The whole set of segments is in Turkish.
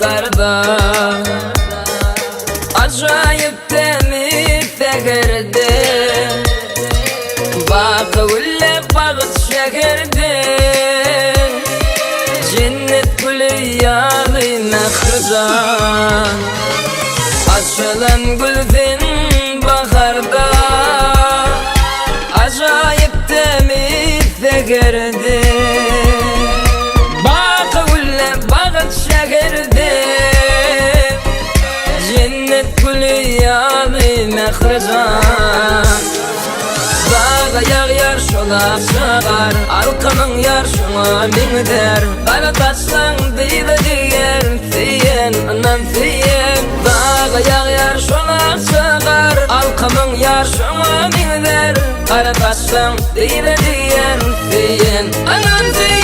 baharda acayip temiz tegerdi Bakı gülle bağıt şehirdi Cennet gülü yağlı nakırdan Açılan gülfin baharda acayip temiz tegerdi Bakı gülle bağıt şehirdi Cennet gülü yağlı nakırdan Yağ yar şolak çağar Alkanın yar şuna min der Kara taşlan deydi diyer Fiyen anan fiyen Dağa yağ yar şolak çağar Alkanın yar şuna min der Kara taşlan deydi diyer Fiyen anan fiyen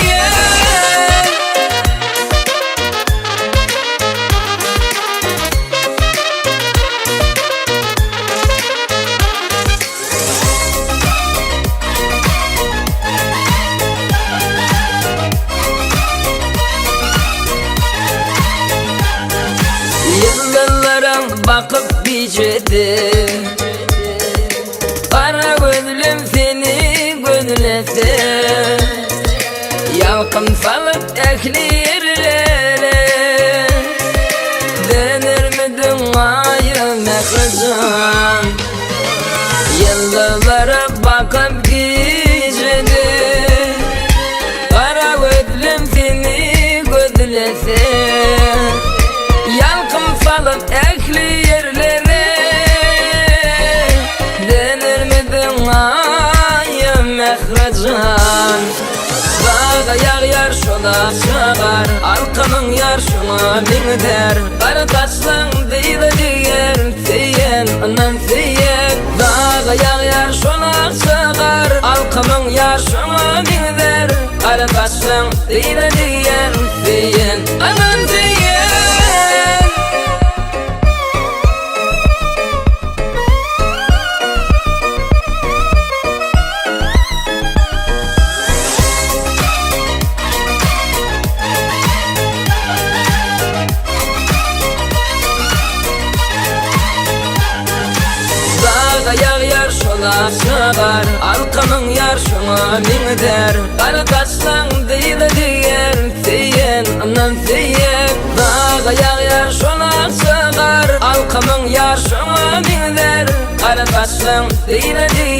Yıllarım bakıp bicedi Kara gönlüm seni gönlese Yalkın salıp ehli yerlere Denir mi dünyayı mekazan Yıllara bakıp bicedi Kara gönlüm seni gönlese Yalkın salıp ehli yerlere Denir mi dünyayı mehracan Dağa yağ yar şolak çağar Alkanın yar şuna min der Kara taşlan deydi diyer Fiyen anan fiyen Dağa yağ yar şolak çağar Alkanın yar şuna min der Kara taşlan deydi diyer Fiyen anan fiyen Yağ yar şolak çağar Alkanın yar şuna min der Kara taşlan deydi diyer Fiyen anan fiyen Dağa yağ yar şolak çağar Alkanın yar şuna min der Kara taşlan deydi diyer